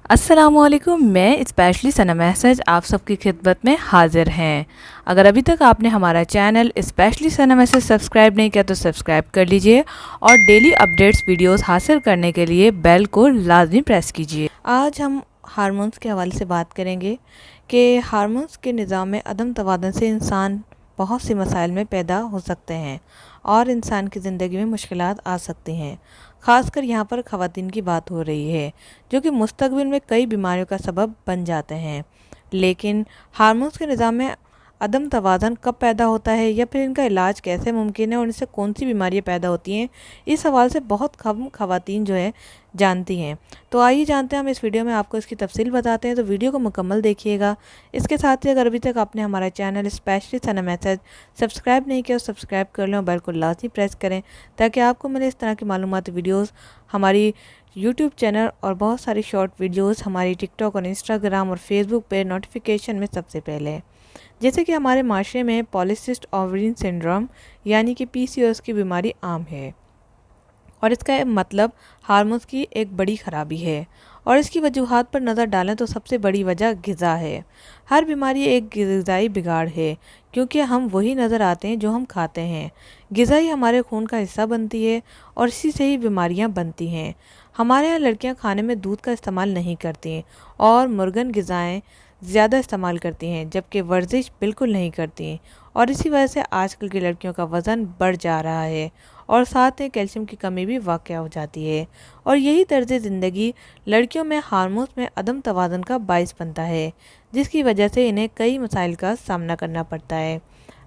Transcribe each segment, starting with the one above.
अस्सलामुअलैकुम, मैं स्पेशली सना मैसेज आप सबकी खिदमत में हाजिर हैं। अगर अभी तक आपने हमारा चैनल स्पेशली सना मैसेज सब्सक्राइब नहीं किया तो सब्सक्राइब कर लीजिए और डेली अपडेट्स वीडियोस हासिल करने के लिए बेल को लाजमी प्रेस कीजिए। आज हम हार्मोन्स के हवाले से बात करेंगे कि हार्मोन्स के निज़ाम में अदम तवाज़ुन से इंसान बहुत से मसाइल में पैदा हो सकते हैं और इंसान की ज़िंदगी में मुश्किलात आ सकती हैं। ख़ासकर यहाँ पर ख़वातीन की बात हो रही है जो कि मुस्तक़बिल में कई बीमारियों का सबब बन जाते हैं। लेकिन हार्मोन्स के निज़ाम में अदम तवाज़ुन कब पैदा होता है या फिर इनका इलाज कैसे मुमकिन है और इनसे कौन सी बीमारियाँ पैदा होती हैं, इस सवाल से बहुत कम ख़वातीन जो है जानती हैं। तो आइए जानते हैं, हम इस वीडियो में आपको इसकी तफसील बताते हैं, तो वीडियो को मुकम्मल देखिएगा। इसके साथ ही अगर अभी तक आपने हमारा चैनल स्पेशली सना मैसेज सब्सक्राइब नहीं किया तो सब्सक्राइब कर लें और बेल को लाजमी प्रेस करें ताकि आपको मिले इस तरह की मालूमाती वीडियोज़ हमारी यूट्यूब चैनल और बहुत सारी शॉर्ट वीडियोस हमारी टिकटॉक और इंस्टाग्राम और फेसबुक पे नोटिफिकेशन में सबसे पहले। जैसे कि हमारे माशरे में पॉलीसिस्ट ओवरिन सिंड्रोम यानी कि पीसीओएस की बीमारी आम है और इसका मतलब हार्मोन्स की एक बड़ी ख़राबी है और इसकी वजूहात पर नज़र डालें तो सबसे बड़ी वजह ग़िज़ा है। हर बीमारी एक ग़िज़ाई बिगाड़ है क्योंकि हम वही नज़र आते हैं जो हम खाते हैं। ग़िज़ा ही हमारे खून का हिस्सा बनती है और इसी से ही बीमारियां बनती हैं। हमारे यहाँ लड़कियां खाने में दूध का इस्तेमाल नहीं करती और मुर्गन ग़िज़ाएँ ज़्यादा इस्तेमाल करती हैं जबकि वर्जिश बिल्कुल नहीं करती और इसी वजह से आजकल की लड़कियों का वज़न बढ़ जा रहा है और साथ में कैल्शियम की कमी भी वाक़या हो जाती है और यही तर्ज़ ज़िंदगी लड़कियों में हार्मोन्स में अदम तवाज़ुन का बाइस बनता है जिसकी वजह से इन्हें कई मसाइल का सामना करना पड़ता है।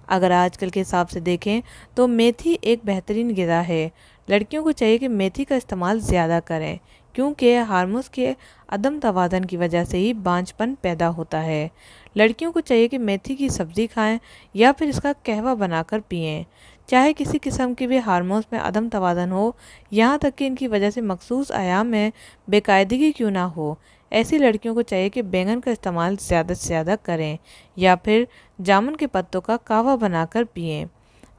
अगर आजकल के हिसाब से देखें तो मेथी एक बेहतरीन ग़िज़ा है। लड़कियों को चाहिए कि मेथी का इस्तेमाल ज़्यादा करें क्योंकि हार्मोन्स के अदम तवाज़ुन की वजह से ही बांझपन पैदा होता है। लड़कियों को चाहिए कि मेथी की सब्ज़ी खाएं या फिर इसका कहवा बनाकर पिएं। चाहे किसी किस्म के भी हार्मोन्स में अदम तवाज़ुन हो, यहाँ तक कि इनकी वजह से मखसूस आयाम में बेकायदगी क्यों ना हो, ऐसी लड़कियों को चाहिए कि बैंगन का इस्तेमाल ज़्यादा से ज़्यादा करें या फिर जामुन के पत्तों का कहवा बनाकर पिएं।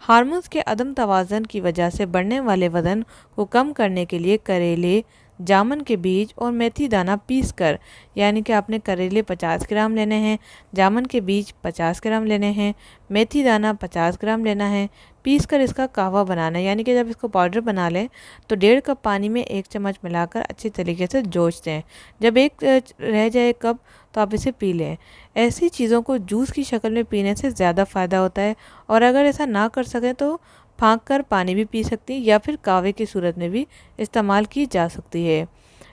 हार्मोन्स के अदम तवाज़ुन की वजह से बढ़ने वाले वज़न को कम करने के लिए करेले, जामुन के बीज और मेथी दाना पीसकर, यानी कि आपने करेले 50 ग्राम लेने हैं, जामुन के बीज 50 ग्राम लेने हैं, मेथी दाना 50 ग्राम लेना है, पीसकर इसका कहवा बनाना है। यानी कि जब इसको पाउडर बना लें तो 1.5 कप पानी में 1 चम्मच मिलाकर अच्छी तरीके से जोश दें। जब एक रह जाए कप तो आप इसे पी लें। ऐसी चीज़ों को जूस की शक्ल में पीने से ज़्यादा फ़ायदा होता है और अगर ऐसा ना कर सकें तो फाँक कर पानी भी पी सकती हैं या फिर कहवे की सूरत में भी इस्तेमाल की जा सकती है।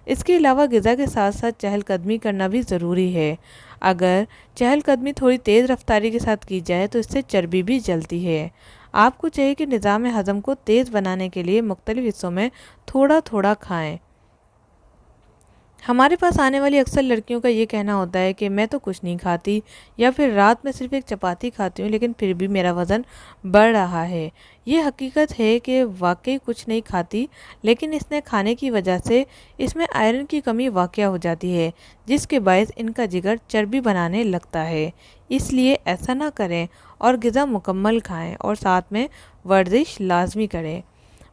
इसके अलावा ग़िज़ा के साथ साथ चहलकदमी करना भी ज़रूरी है। अगर चहलकदमी थोड़ी तेज़ रफ्तारी के साथ की जाए तो इससे चर्बी भी जलती है। आपको चाहिए कि निज़ाम हज़म को तेज़ बनाने के लिए मुख्तलिफ़ हिस्सों में थोड़ा थोड़ा खाएँ। हमारे पास आने वाली अक्सर लड़कियों का ये कहना होता है कि मैं तो कुछ नहीं खाती या फिर रात में सिर्फ एक चपाती खाती हूँ लेकिन फिर भी मेरा वज़न बढ़ रहा है। ये हकीकत है कि वाकई कुछ नहीं खाती लेकिन इसने खाने की वजह से इसमें आयरन की कमी वाकया हो जाती है जिसके बायस इनका जिगर चर्बी बनाने लगता है। इसलिए ऐसा ना करें और ग़िज़ा मुकम्मल खाएँ और साथ में वर्जिश लाजमी करें।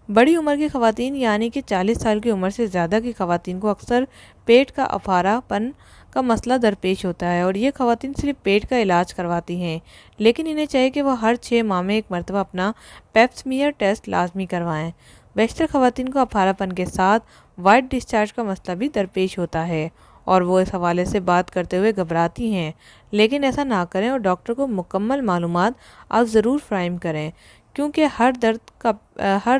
बड़ी उम्र की ख़वातीन यानी कि 40 साल की उम्र से ज़्यादा की ख़वातीन को अक्सर पेट का अफारापन का मसला दरपेश होता है और ये ख़वातीन सिर्फ पेट का इलाज करवाती हैं लेकिन इन्हें चाहिए कि वह हर 6 माह में एक मरतबा अपना पेप स्मीयर टेस्ट लाजमी करवाएं। बेशतर ख़वातीन को अफारापन के साथ वाइट डिस्चार्ज का मसला भी दरपेश होता है और वो इस हवाले से बात करते हुए घबराती हैं, लेकिन ऐसा ना करें और डॉक्टर को मुकम्मल मालूमात आप ज़रूर फ़राहम करें क्योंकि हर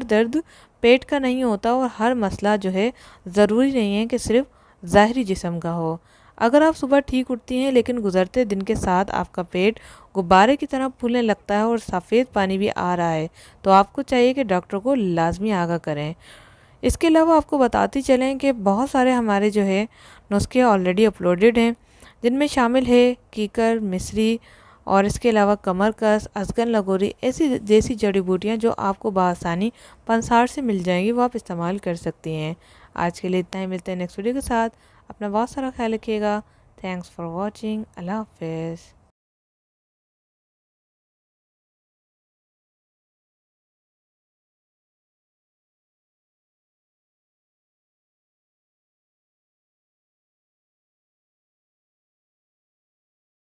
दर्द पेट का नहीं होता और हर मसला जो है ज़रूरी नहीं है कि सिर्फ ज़ाहरी जिस्म का हो। अगर आप सुबह ठीक उठती हैं लेकिन गुज़रते दिन के साथ आपका पेट गुब्बारे की तरह फूलने लगता है और सफ़ेद पानी भी आ रहा है तो आपको चाहिए कि डॉक्टर को लाजमी आगाह करें। इसके अलावा आपको बताती चलें कि बहुत सारे हमारे जो है नुस्खे ऑलरेडी अपलोडेड हैं जिनमें शामिल है कीकर, मिश्री और इसके अलावा कमरकस, अजगन लगोरी ऐसी जैसी जड़ी बूटियाँ जो आपको बआसानी पंसार से मिल जाएंगी, वो आप इस्तेमाल कर सकती हैं। आज के लिए इतना ही, मिलते हैं नेक्स्ट वीडियो के साथ। अपना बहुत सारा ख्याल रखिएगा। Thanks for watching. अल्लाह हाफ़िज़।